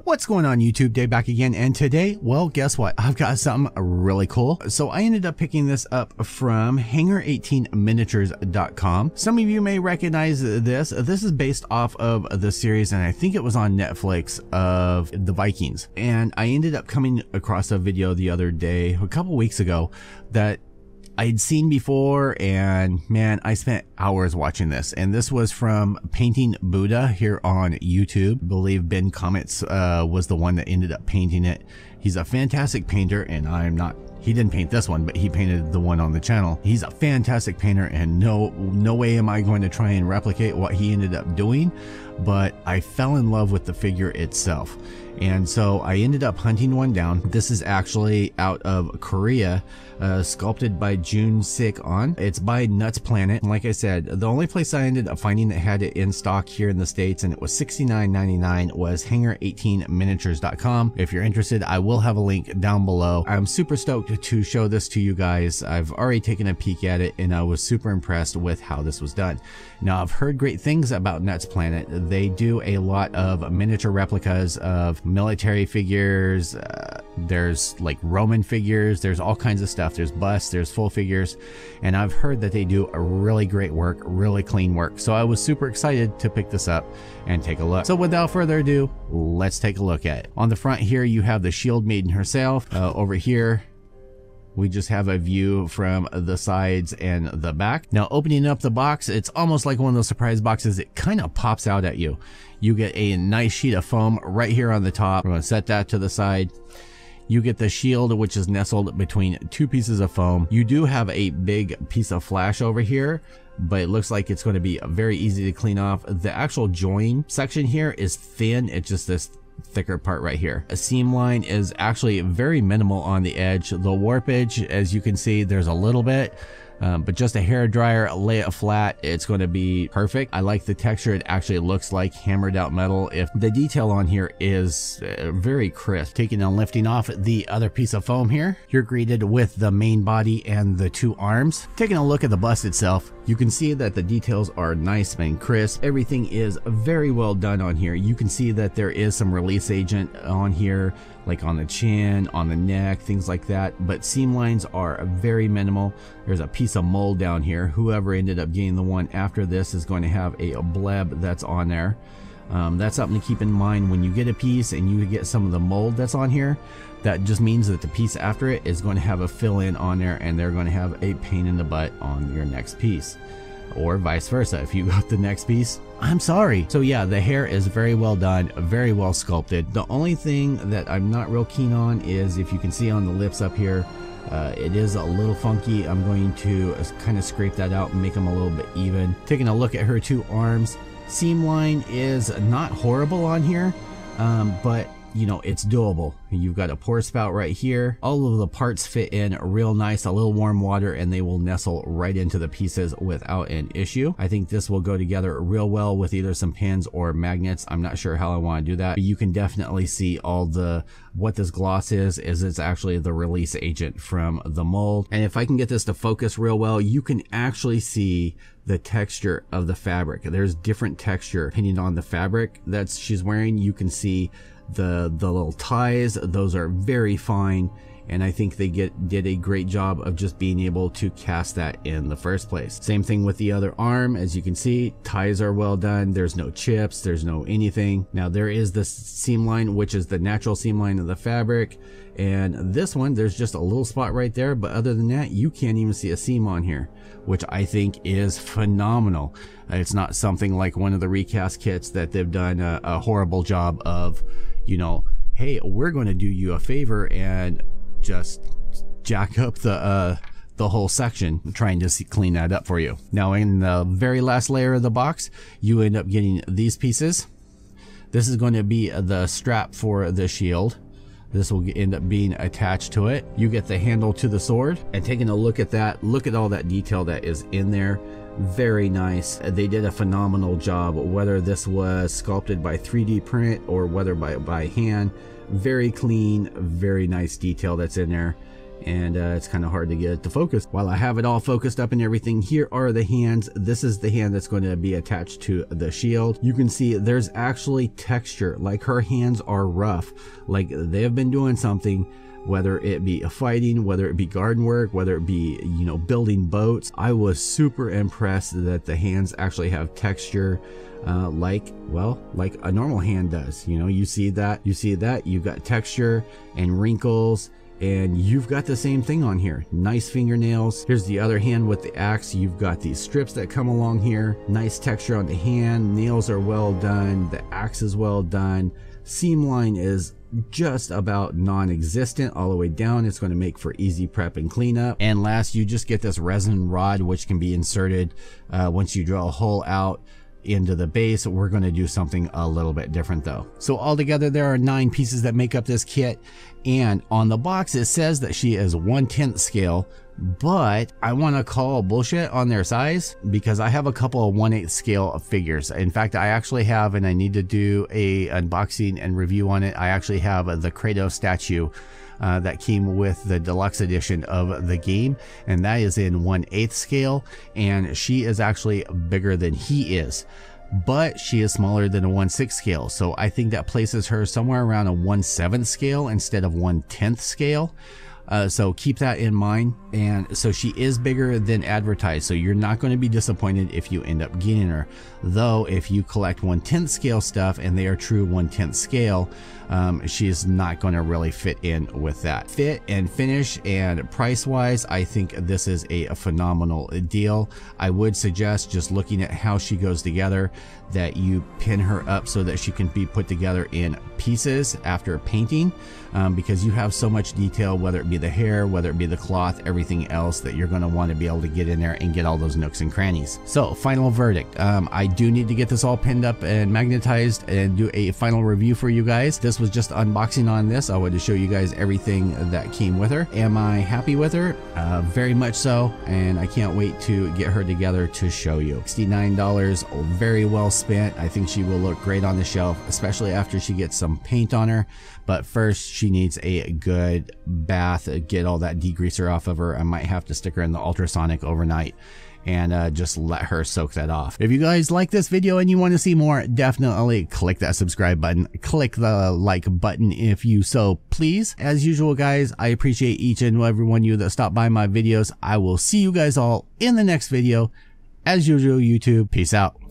What's going on YouTube? Dave back again, and today, well, guess what? I've got something really cool. So I ended up picking this up from Hanger18miniatures.com. Some of you may recognize this. This is based off of the series, and I think it was on Netflix, of the Vikings. And I ended up coming across a video the other day, a couple weeks ago, that I'd seen before, and man, I spent hours watching this. And this was from Painting Buddha here on YouTube. I believe Ben Comets was the one that ended up painting it. He's a fantastic painter, and I'm not. He didn't paint this one, but he painted the one on the channel. He's a fantastic painter, and no way am I going to try and replicate what he ended up doing. But I fell in love with the figure itself. And so I ended up hunting one down. This is actually out of Korea, sculpted by June Sik On. It's by Nuts Planet. And like I said, the only place I ended up finding that had it in stock here in the States, and it was $69.99, was Hanger18miniatures.com. If you're interested, I will have a link down below. I'm super stoked to show this to you guys. I've already taken a peek at it, and I was super impressed with how this was done. Now, I've heard great things about Nuts Planet. They do a lot of miniature replicas of military figures. There's like Roman figures, there's all kinds of stuff. There's busts, there's full figures, and I've heard that they do a really great work, really clean work. So I was super excited to pick this up and take a look. So without further ado, let's take a look at it. On the front here, you have the shield maiden herself. Over here, we just have a view from the sides and the back. Now, opening up the box, it's almost like one of those surprise boxes. It kind of pops out at you. You get a nice sheet of foam right here on the top. We're going to set that to the side. You get the shield, which is nestled between two pieces of foam. You do have a big piece of flash over here, but it looks like it's going to be very easy to clean off. The actual join section here is thin. It's just this thicker part right here. A seam line is actually very minimal on the edge. The warpage, as you can see, there's a little bit, but just a hair dryer, lay it flat, it's going to be perfect. I like the texture. It actually looks like hammered out metal. If the detail on here is very crisp. Taking and lifting off the other piece of foam here, you're greeted with the main body and the two arms. Taking a look at the bust itself, you can see that the details are nice and crisp. Everything is very well done on here. You can see that there is some release agent on here, like on the chin, on the neck, things like that, but seam lines are very minimal. There's a piece of mold down here. Whoever ended up getting the one after this is going to have a bleb that's on there. That's something to keep in mind when you get a piece and you get some of the mold that's on here. That just means that the piece after it is going to have a fill-in on there, and they're going to have a pain in the butt on your next piece, or vice versa. If you got the next piece, I'm sorry. So yeah, the hair is very well done, very well sculpted. The only thing that I'm not real keen on is, if you can see on the lips up here, it is a little funky. I'm going to kind of scrape that out and make them a little bit even. Taking a look at her two arms, seam line is not horrible on here, but you know, it's doable. You've got a pour spout right here. All of the parts fit in real nice, a little warm water, and they will nestle right into the pieces without an issue. I think this will go together real well with either some pins or magnets. I'm not sure how I want to do that, but you can definitely see all the, what this gloss is it's actually the release agent from the mold. And if I can get this to focus real well, you can actually see the texture of the fabric. There's different texture depending on the fabric that she's wearing. You can see the little ties, those are very fine, and I think they did a great job of just being able to cast that in the first place. Same thing with the other arm. As you can see, ties are well done. There's no chips, there's no anything. Now there is this seam line, which is the natural seam line of the fabric, and this one, there's just a little spot right there, but other than that, you can't even see a seam on here, which I think is phenomenal. It's not something like one of the recast kits that they've done a horrible job of, you know, hey, we're going to do you a favor and just jack up the whole section, trying to clean that up for you. Now, in the very last layer of the box, you end up getting these pieces. This is going to be the strap for the shield. This will end up being attached to it. You get the handle to the sword, and taking a look at that, look at all that detail that is in there. Very nice. They did a phenomenal job, whether this was sculpted by 3D print or whether by hand. Very clean, very nice detail that's in there. and it's kind of hard to get it to focus. While I have it all focused up and everything, here are the hands. This is the hand that's going to be attached to the shield. You can see there's actually texture, like her hands are rough, like they have been doing something, whether it be fighting, whether it be garden work, whether it be, you know, building boats. I was super impressed that the hands actually have texture, like a normal hand does. You know, you see that, you've got texture and wrinkles, and you've got the same thing on here. Nice fingernails. Here's the other hand with the axe. You've got these strips that come along here. Nice texture on the hand. Nails are well done. The axe is well done. Seam line is just about non-existent all the way down. It's going to make for easy prep and cleanup. And last, you just get this resin rod, which can be inserted once you drill a hole out into the base. We're going to do something a little bit different though. So altogether there are 9 pieces that make up this kit, and on the box it says that she is 1/10 scale, but I want to call bullshit on their size because I have a couple of 1/8 scale figures. In fact, I actually have, and I need to do a unboxing and review on it, I actually have the Kratos statue that came with the deluxe edition of the game, and that is in 1/8 scale, and she is actually bigger than he is, but she is smaller than a 1/6 scale. So I think that places her somewhere around a 1/7 scale instead of 1/10 scale. So keep that in mind. And so she is bigger than advertised, so you're not going to be disappointed if you end up getting her. Though if you collect 1/10 scale stuff and they are true 1/10 scale, she's not going to really fit in with that. Fit and finish and price wise, I think this is a phenomenal deal. I would suggest, just looking at how she goes together, that you pin her up so that she can be put together in pieces after painting, because you have so much detail, whether it be the hair, whether it be the cloth, everything else, that you're going to want to be able to get in there and get all those nooks and crannies. So final verdict, I do need to get this all pinned up and magnetized and do a final review for you guys. This was just unboxing on this. I wanted to show you guys everything that came with her. Am I happy with her? Very much so, and I can't wait to get her together to show you. $69, very well spent. I think she will look great on the shelf, especially after she gets some paint on her. But first, she needs a good bath, get all that degreaser off of her. I might have to stick her in the ultrasonic overnight and just let her soak that off. If you guys like this video and you want to see more, definitely click that subscribe button, click the like button if you so please. As usual guys, I appreciate each and every one of you that stop by my videos. I will see you guys all in the next video. As usual, YouTube, peace out.